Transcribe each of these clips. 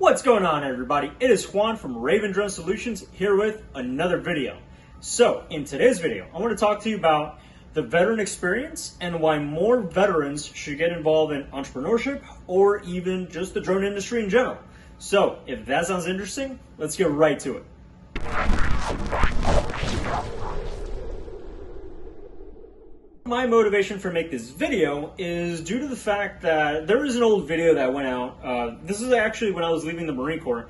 What's going on, everybody? It is Juan from Raven Drone Solutions here with another video. So in today's video, I want to talk to you about the veteran experience and why more veterans should get involved in entrepreneurship or even just the drone industry in general. So if that sounds interesting, let's get right to it. My motivation for make this video is due to the fact that there is an old video that went out. This is actually when I was leaving the Marine Corps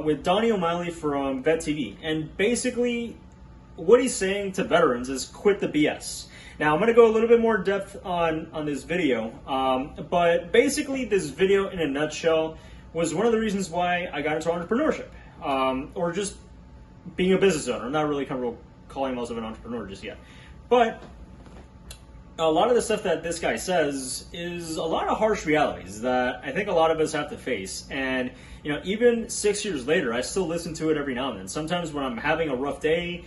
with Donnie O'Malley from Vet TV. And basically what he's saying to veterans is quit the BS. Now I'm going to go a little bit more depth on this video. But basically this video in a nutshell was one of the reasons why I got into entrepreneurship. Or just being a business owner. I'm not really comfortable calling myself an entrepreneur just yet. But a lot of the stuff that this guy says is a lot of harsh realities that I think a lot of us have to face. And, you know, even 6 years later, I still listen to it every now and then. Sometimes when I'm having a rough day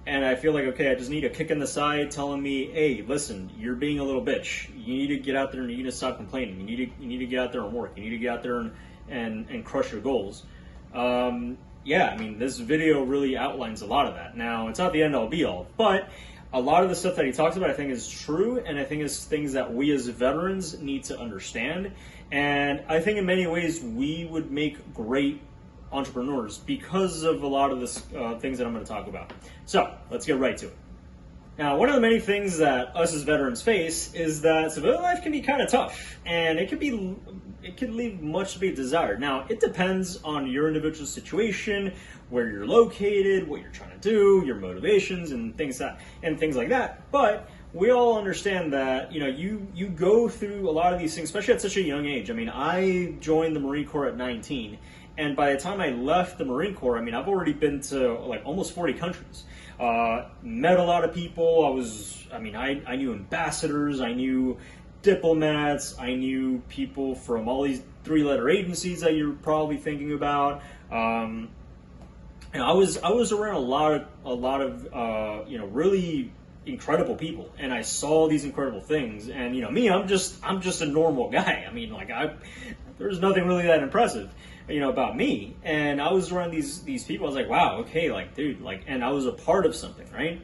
and I feel like, okay, I just need a kick in the side telling me, hey, listen, you're being a little bitch. You need to get out there and you need to stop complaining. You need to get out there and work. You need to get out there and crush your goals. Yeah, I mean, this video really outlines a lot of that. Now, it's not the end all be all, but a lot of the stuff that he talks about I think is true, and I think is things that we as veterans need to understand. And I think in many ways we would make great entrepreneurs because of a lot of the things that I'm going to talk about. So let's get right to it. Now, one of the many things that us as veterans face is that civilian life can be kind of tough, and it can leave much to be desired. Now, it depends on your individual situation, where you're located, what you're trying to do, your motivations, and things like that. But we all understand that, you know, you go through a lot of these things, especially at such a young age. I mean, I joined the Marine Corps at 19, and by the time I left the Marine Corps, I mean, I've already been to like almost 40 countries. Met a lot of people. I knew ambassadors, I knew diplomats, I knew people from all these three-letter agencies that you're probably thinking about. And I was around a lot of you know, really incredible people, and I saw these incredible things. And you know me, I'm just a normal guy. I mean, like there's nothing really that impressive, you know, about me. And I was around these people. I was like, wow, okay, like, dude, like, and I was a part of something, right?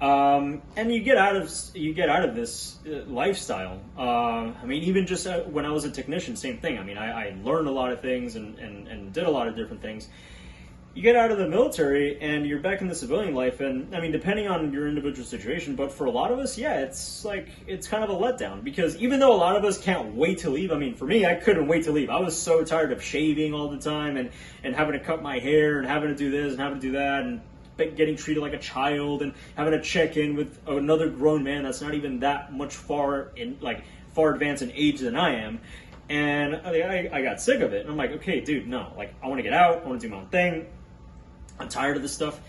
And you get out of this lifestyle. I mean, even just when I was a technician, same thing. I mean, I learned a lot of things and did a lot of different things. You get out of the military and you're back in the civilian life, and I mean, depending on your individual situation, but for a lot of us, yeah, it's kind of a letdown, because even though a lot of us can't wait to leave, I mean, for me, I couldn't wait to leave. I was so tired of shaving all the time and having to cut my hair and having to do this and having to do that and getting treated like a child and having to check in with another grown man that's not even that much far advanced in age than I am. And I got sick of it. And I'm like, okay, dude, no, like, I want to get out. I want to do my own thing. I'm tired of this stuff.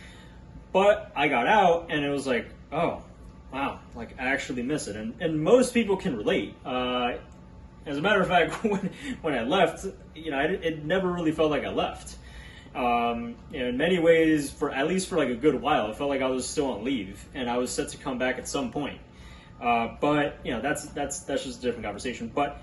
But I got out and it was like, oh, wow, like, I actually miss it. And most people can relate. As a matter of fact, when I left, you know, it never really felt like I left. You know, in many ways, at least for like a good while, it felt like I was still on leave and I was set to come back at some point. But you know, that's just a different conversation. But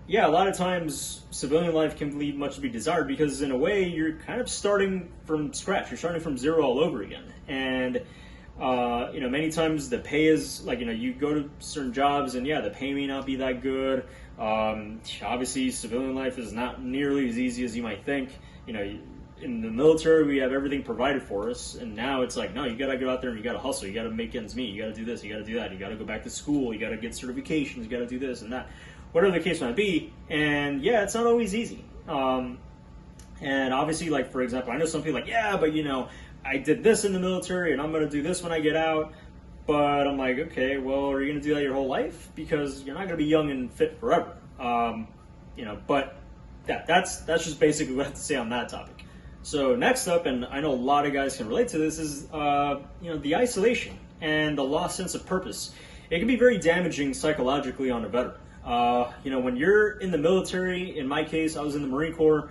yeah, a lot of times civilian life can leave much to be desired, because in a way you're kind of starting from scratch. You're starting from zero all over again. And you know, many times the pay is like, you know, you go to certain jobs and yeah, the pay may not be that good. Obviously civilian life is not nearly as easy as you might think. You know, in the military, we have everything provided for us, and now it's like, no, you gotta go out there and you gotta hustle, you gotta make ends meet, you gotta do this, you gotta do that, you gotta go back to school, you gotta get certifications, you gotta do this and that, whatever the case might be. And yeah, it's not always easy. And obviously, like, for example, I know some people like, yeah, but you know, I did this in the military and I'm gonna do this when I get out. But I'm like, okay, well, are you gonna do that your whole life? Because you're not gonna be young and fit forever. You know, but yeah, that's just basically what I have to say on that topic. So next up, and I know a lot of guys can relate to this, is you know, the isolation and the lost sense of purpose. It can be very damaging psychologically on a veteran. You know, when you're in the military, in my case, I was in the Marine Corps,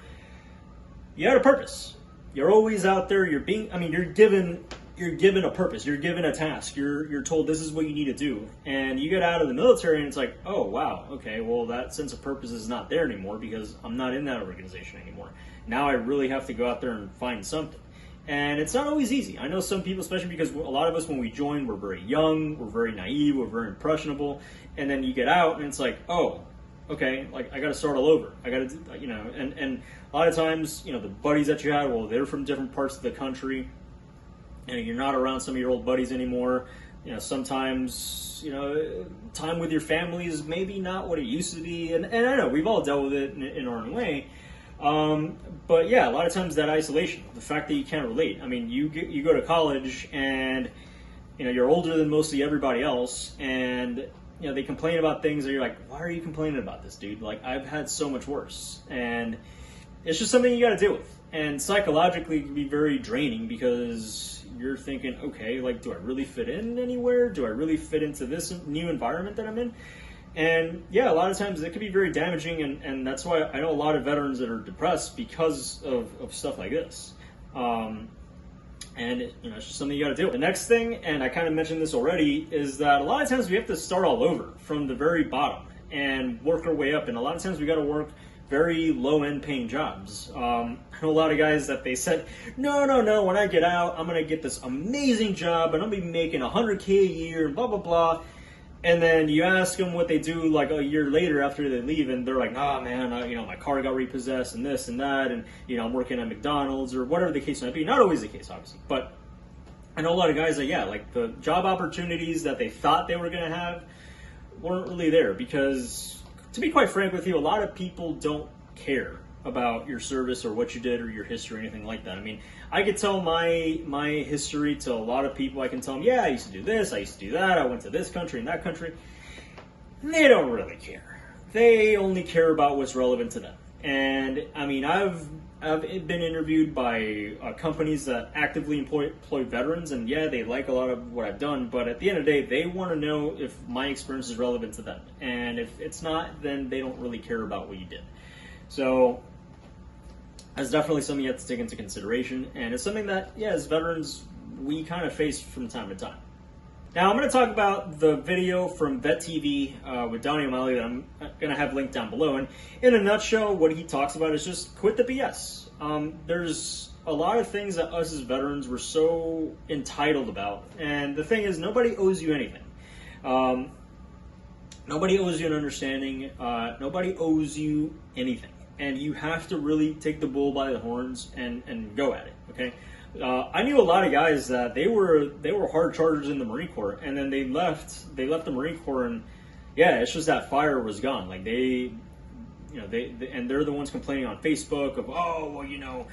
you had a purpose. You're always out there, you're given you're given a purpose, you're given a task, you're told this is what you need to do, and you get out of the military and it's like, oh wow, okay, well that sense of purpose is not there anymore because I'm not in that organization anymore. Now I really have to go out there and find something. And it's not always easy. I know some people, especially because a lot of us, when we join, we're very young, we're very naive, we're very impressionable, and then you get out and it's like, oh, okay, like I got to start all over. I got to, and a lot of times, the buddies that you had, well, they're from different parts of the country, and you're not around some of your old buddies anymore. Sometimes, time with your family is maybe not what it used to be, and I know we've all dealt with it in our own way. But yeah, a lot of times that isolation, the fact that you can't relate. I mean, you go to college and you're older than mostly everybody else, and they complain about things that you're like, why are you complaining about this, dude? Like, I've had so much worse, and it's just something you got to deal with. And psychologically, it can be very draining because you're thinking, okay, like, do I really fit in anywhere? Do I really fit into this new environment that I'm in? And yeah, a lot of times it can be very damaging, and that's why I know a lot of veterans that are depressed because of stuff like this. And it's just something you got to deal with. The next thing, and I kind of mentioned this already, is that a lot of times we have to start all over from the very bottom and work our way up. And a lot of times we got to work very low-end paying jobs. I know a lot of guys that they said, no, when I get out, I'm going to get this amazing job and I'm going to be making $100K a year and blah, blah, blah. And then you ask them what they do like a year later after they leave, and they're like, "Ah, man, my car got repossessed and this and that, and I'm working at McDonald's or whatever the case might be." Not always the case, obviously, but I know a lot of guys that like the job opportunities that they thought they were going to have weren't really there because, to be quite frank with you, a lot of people don't care about your service or what you did or your history or anything like that. I mean, I could tell my history to a lot of people. I can tell them, yeah, I used to do this, I used to do that, I went to this country and that country. They don't really care. They only care about what's relevant to them. And I mean, I've been interviewed by companies that actively employ veterans, and yeah, they like a lot of what I've done, but at the end of the day, they want to know if my experience is relevant to them. And if it's not, then they don't really care about what you did. So that's definitely something you have to take into consideration, and it's something that, yeah, as veterans, we kind of face from time to time. Now, I'm going to talk about the video from Vet TV with Donnie O'Malley that I'm going to have linked down below, and in a nutshell, what he talks about is just quit the BS. There's a lot of things that us as veterans were so entitled about, and the thing is, nobody owes you anything. Nobody owes you an understanding. Nobody owes you anything. And you have to really take the bull by the horns and go at it, okay? I knew a lot of guys that they were hard chargers in the Marine Corps, and then they left the Marine Corps, and yeah, it's just that fire was gone. Like they and they're the ones complaining on Facebook of, oh, well,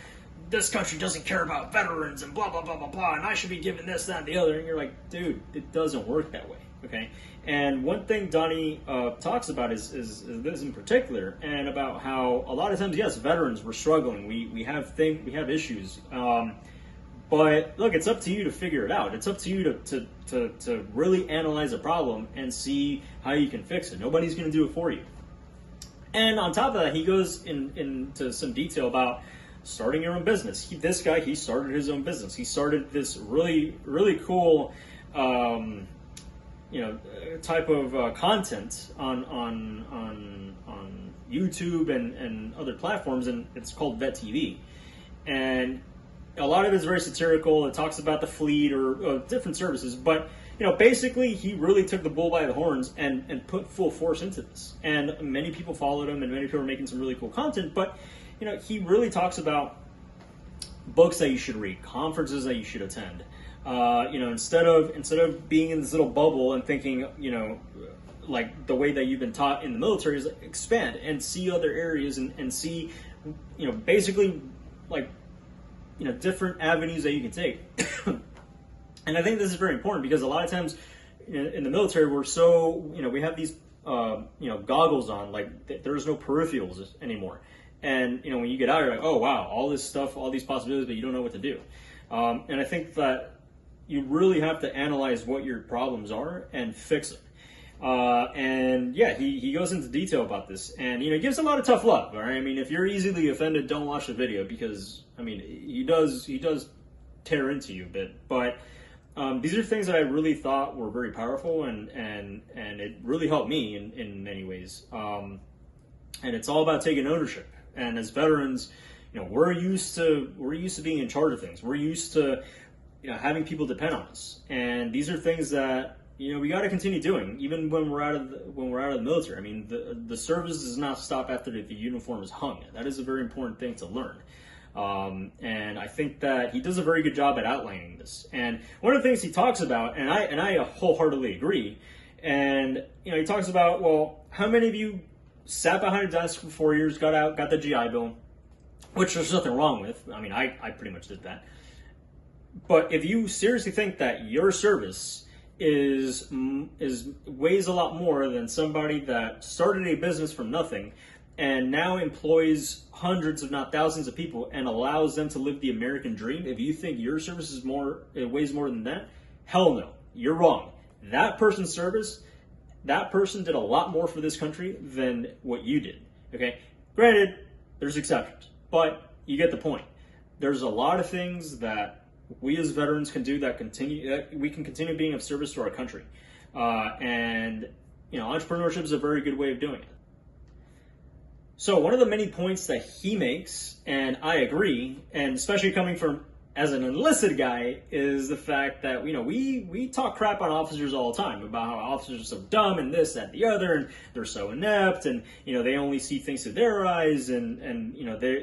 this country doesn't care about veterans and blah, blah, blah, blah, blah, and I should be given this, that, and the other. And you're like, dude, it doesn't work that way, okay? And one thing Donnie talks about is this in particular, and about how a lot of times, yes, veterans, we're struggling. We have issues. But look, it's up to you to figure it out. It's up to you to really analyze a problem and see how you can fix it. Nobody's going to do it for you. And on top of that, he goes into some detail about starting your own business. This guy started his own business. He started this really, really cool type of content on YouTube and other platforms, and it's called Vet TV. And a lot of it is very satirical. It talks about the fleet or different services, but basically he really took the bull by the horns and put full force into this. And many people followed him, and many people are making some really cool content. But he really talks about books that you should read, conferences that you should attend. Instead of being in this little bubble and thinking, like the way that you've been taught in the military, is like, expand and see other areas and see, basically like, different avenues that you can take. And I think this is very important because a lot of times in the military, we're so, we have these, goggles on, like there's no peripherals anymore. And, when you get out, you're like, oh, wow, all this stuff, all these possibilities, but you don't know what to do. And I think that you really have to analyze what your problems are and fix it. And yeah, he goes into detail about this, and he gives a lot of tough love. All right, I mean, if you're easily offended, don't watch the video because I mean he does tear into you a bit. But these are things that I really thought were very powerful, and it really helped me in many ways. And it's all about taking ownership. And as veterans, we're used to being in charge of things. We're used to having people depend on us. And these are things that we got to continue doing, even when we're out of the military. I mean, the service does not stop after the uniform is hung. That is a very important thing to learn. And I think that he does a very good job at outlining this. And one of the things he talks about, and I wholeheartedly agree, and he talks about, well, how many of you sat behind a desk for 4 years, got out, got the GI Bill, which there's nothing wrong with. I mean, I pretty much did that. But if you seriously think that your service is weighs a lot more than somebody that started a business from nothing and now employs hundreds, if not thousands of people and allows them to live the American dream, if you think your service weighs more than that, hell no, you're wrong. That person's service, that person did a lot more for this country than what you did, okay? Granted, there's exceptions, but you get the point. There's a lot of things that we as veterans can do that we can continue being of service to our country. And entrepreneurship is a very good way of doing it. So one of the many points that he makes, and I agree, and especially coming from as an enlisted guy, is the fact that we talk crap on officers all the time about how officers are so dumb and this, that, the other, and they're so inept, and they only see things through their eyes, and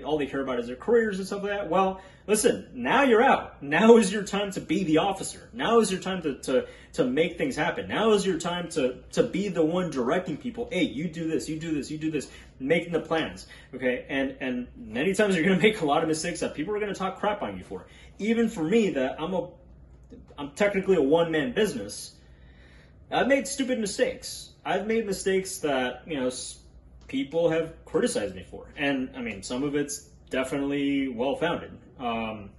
all they care about is their careers and stuff like that. Well, listen, now you're out. Now is your time to be the officer. Now is your time to make things happen. Now is your time to be the one directing people. Hey, you do this, you do this, you do this, making the plans. Okay, and many times you're going to make a lot of mistakes that people are going to talk crap on you for. Even for me, that I'm technically a one-man business, I've made stupid mistakes. I've made mistakes that people have criticized me for, and I mean, some of it's definitely well-founded. And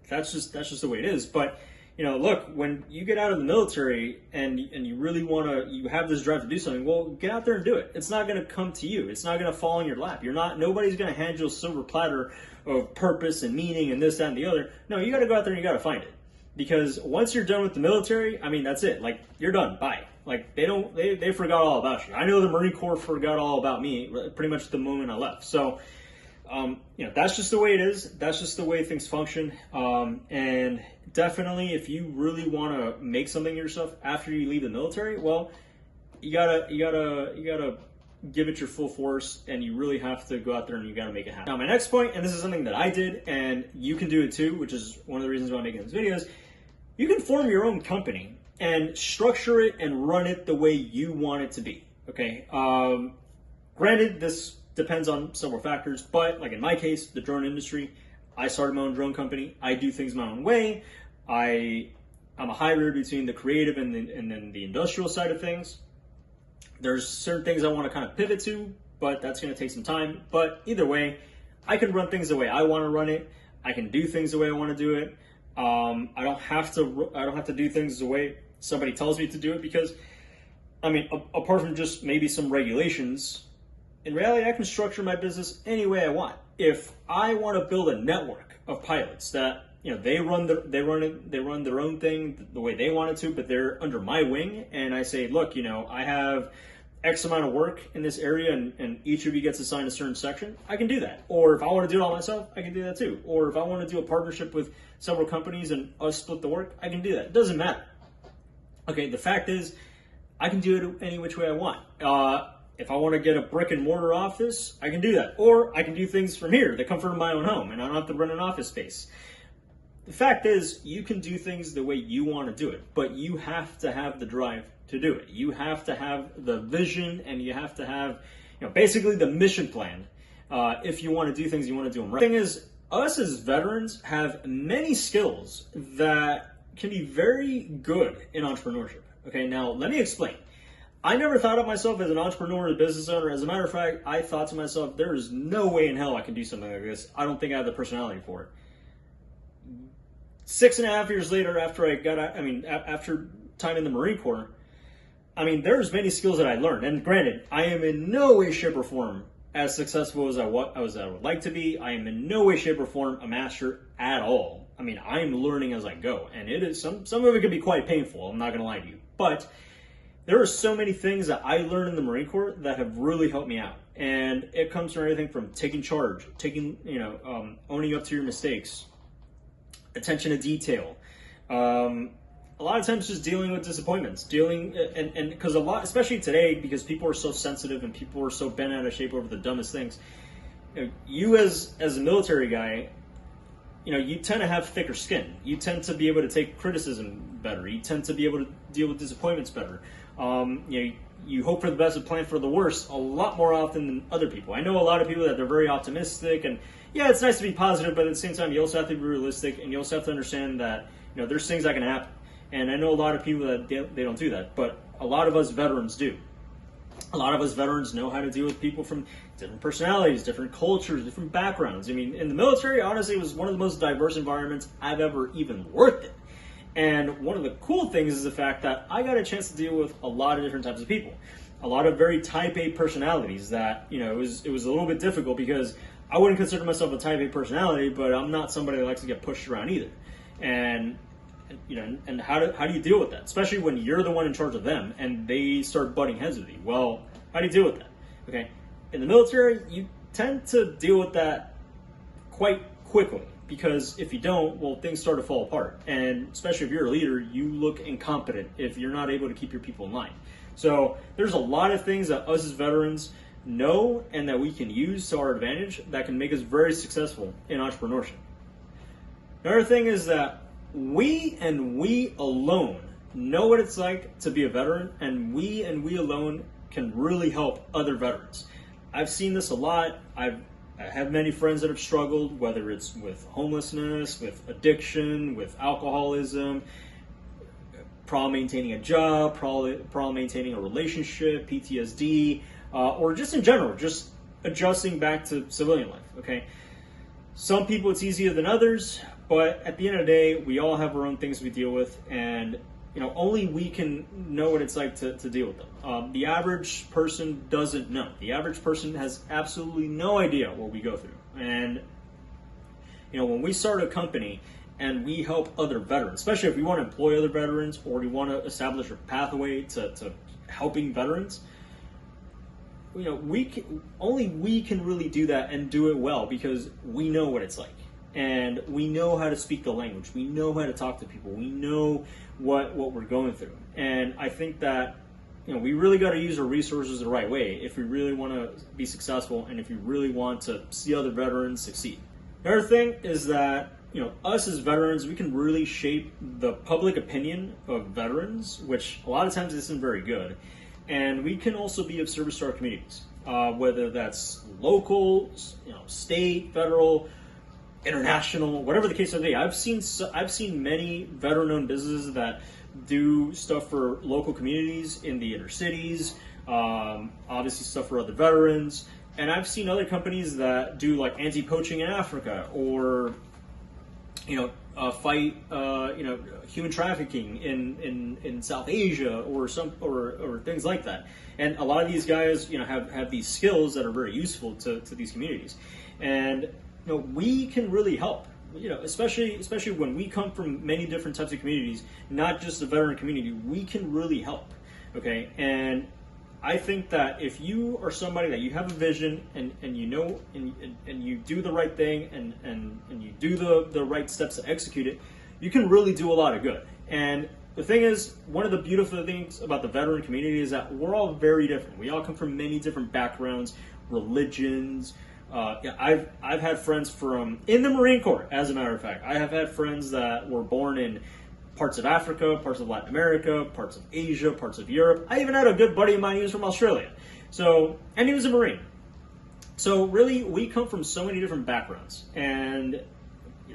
that's just the way it is. But look, when you get out of the military and you really you have this drive to do something, well, get out there and do it. It's not going to come to you. It's not going to fall in your lap. Nobody's going to hand you a silver platter of purpose and meaning and this, that, and the other. No, you got to go out there and you got to find it. Because once you're done with the military, I mean, that's it. Like, you're done. Bye. Like, they forgot all about you. I know the Marine Corps forgot all about me pretty much the moment I left. So, that's just the way it is. That's just the way things function. And definitely, if you really want to make something of yourself after you leave the military, well, you gotta give it your full force, and you really have to go out there and you gotta make it happen. Now, my next point, and this is something that I did, and you can do it too, which is one of the reasons why I'm making this video, is you can form your own company and structure it and run it the way you want it to be. Okay. Granted, this depends on several factors, but like in my case, the drone industry, I started my own drone company. I do things my own way. I'm a hybrid between the creative and then the industrial side of things. There's certain things I want to kind of pivot to, but that's going to take some time. But either way, I can run things the way I want to run it. I can do things the way I want to do it. I don't have to do things the way somebody tells me to do it, because, I mean, apart from just maybe some regulations, in reality, I can structure my business any way I want. If I want to build a network of pilots that they run their own thing the way they want it to, but they're under my wing, and I say, look, I have X amount of work in this area, and each of you gets assigned a certain section, I can do that. Or if I want to do it all myself, I can do that too. Or if I want to do a partnership with several companies and us split the work, I can do that. It doesn't matter. Okay, the fact is, I can do it any which way I want. If I want to get a brick and mortar office, I can do that. Or I can do things from here, the comfort of my own home, and I don't have to rent an office space. The fact is, you can do things the way you want to do it, but you have to have the drive to do it. You have to have the vision, and you have to have, basically the mission plan. If you want to do things, you want to do them right. The thing is, us as veterans have many skills that can be very good in entrepreneurship. Okay, now let me explain. I never thought of myself as an entrepreneur or a business owner. As a matter of fact, I thought to myself, there is no way in hell I can do something like this. I don't think I have the personality for it. 6.5 years later, after I got out, after time in the Marine Corps, there's many skills that I learned. And granted, I am in no way, shape, or form as successful as I would like to be. I am in no way, shape, or form a master at all. I mean, I am learning as I go, and it is some of it can be quite painful. I'm not going to lie to you, but there are so many things that I learned in the Marine Corps that have really helped me out, and it comes from everything from taking charge, owning up to your mistakes, attention to detail. A lot of times just dealing with disappointments, and because a lot, especially today, because people are so sensitive and people are so bent out of shape over the dumbest things. You as a military guy, you tend to have thicker skin. You tend to be able to take criticism better. You tend to be able to deal with disappointments better. You hope for the best and plan for the worst a lot more often than other people. I know a lot of people that they're very optimistic, and yeah, it's nice to be positive, but at the same time, you also have to be realistic, and you also have to understand that there's things that can happen. And I know a lot of people that they don't do that, but a lot of us veterans do. A lot of us veterans know how to deal with people from different personalities, different cultures, different backgrounds. I mean, in the military, honestly, it was one of the most diverse environments I've ever even worked in. And one of the cool things is the fact that I got a chance to deal with a lot of different types of people. A lot of very type A personalities that, it was a little bit difficult because I wouldn't consider myself a type A personality, but I'm not somebody that likes to get pushed around either. And how do you deal with that? Especially when you're the one in charge of them and they start butting heads with you. Well, how do you deal with that? Okay, in the military, you tend to deal with that quite quickly because if you don't, well, things start to fall apart. And especially if you're a leader, you look incompetent if you're not able to keep your people in line. So there's a lot of things that us as veterans know and that we can use to our advantage that can make us very successful in entrepreneurship. Another thing is that we alone know what it's like to be a veteran, and we alone can really help other veterans. I've seen this a lot. I have many friends that have struggled, whether it's with homelessness, with addiction, with alcoholism, problem maintaining a job, problem maintaining a relationship, PTSD, or just in general, just adjusting back to civilian life, okay? Some people it's easier than others, but at the end of the day, we all have our own things we deal with, and only we can know what it's like to deal with them. The average person doesn't know. The average person has absolutely no idea what we go through. And when we start a company and we help other veterans, especially if we want to employ other veterans or we want to establish a pathway to helping veterans, only we can really do that and do it well because we know what it's like. And we know how to speak the language. We know how to talk to people. We know what we're going through. And I think that we really got to use our resources the right way if we really want to be successful and if we really want to see other veterans succeed. Another thing is that us as veterans, we can really shape the public opinion of veterans, which a lot of times isn't very good. And we can also be of service to our communities, whether that's local, state, federal, international, whatever the case may be. I've seen many veteran-owned businesses that do stuff for local communities in the inner cities, obviously stuff for other veterans, and I've seen other companies that do like anti-poaching in Africa or fight human trafficking in South Asia or things like that. And a lot of these guys have these skills that are very useful to these communities, and we can really help, especially when we come from many different types of communities, not just the veteran community. We can really help, okay? And I think that if you are somebody that you have a vision and you do the right thing and you do the right steps to execute it, you can really do a lot of good. And the thing is, one of the beautiful things about the veteran community is that we're all very different. We all come from many different backgrounds, religions. I've had friends in the Marine Corps, as a matter of fact. I have had friends that were born in parts of Africa, parts of Latin America, parts of Asia, parts of Europe. I even had a good buddy of mine who was from Australia. And he was a Marine. So really, we come from so many different backgrounds. And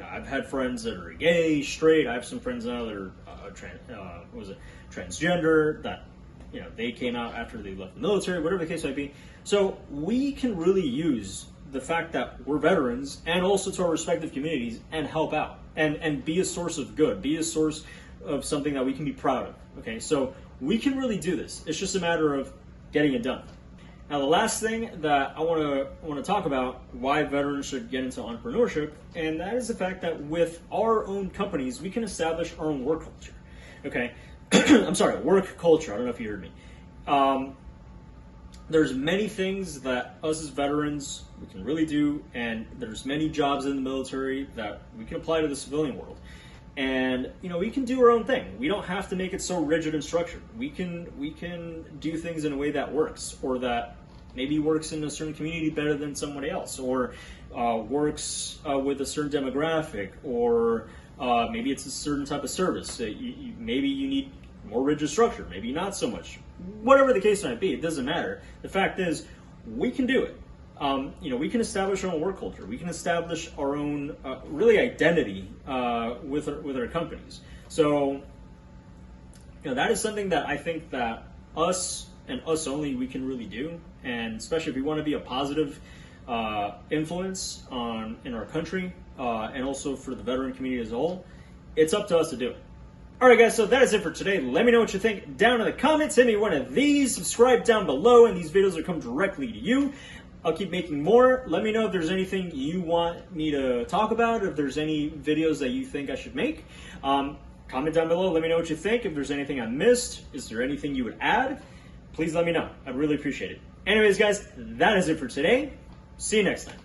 I've had friends that are gay, straight. I have some friends now that are transgender, that they came out after they left the military, whatever the case might be. So we can really use the fact that we're veterans and also to our respective communities and help out and be a source of good, be a source of something that we can be proud of. Okay, so we can really do this. It's just a matter of getting it done. Now, the last thing that I want to talk about why veterans should get into entrepreneurship, and that is the fact that with our own companies, we can establish our own work culture. Okay, I'm sorry, work culture. I don't know if you heard me. There's many things that us as veterans we can really do, and there's many jobs in the military that we can apply to the civilian world. And we can do our own thing. We don't have to make it so rigid and structured. We can do things in a way that works, or that maybe works in a certain community better than somebody else, or works with a certain demographic, or maybe it's a certain type of service. Maybe you need more rigid structure, maybe not so much. Whatever the case might be, it doesn't matter. The fact is, we can do it. We can establish our own work culture. We can establish our own really identity with our companies. So, that is something that I think that us and us only we can really do, and especially if we want to be a positive influence in our country and also for the veteran community as a whole, it's up to us to do it. All right, guys, so that is it for today. Let me know what you think down in the comments. Hit me one of these. Subscribe down below, and these videos will come directly to you. I'll keep making more. Let me know if there's anything you want me to talk about, if there's any videos that you think I should make. Comment down below. Let me know what you think. If there's anything I missed, is there anything you would add? Please let me know. I'd really appreciate it. Anyways, guys, that is it for today. See you next time.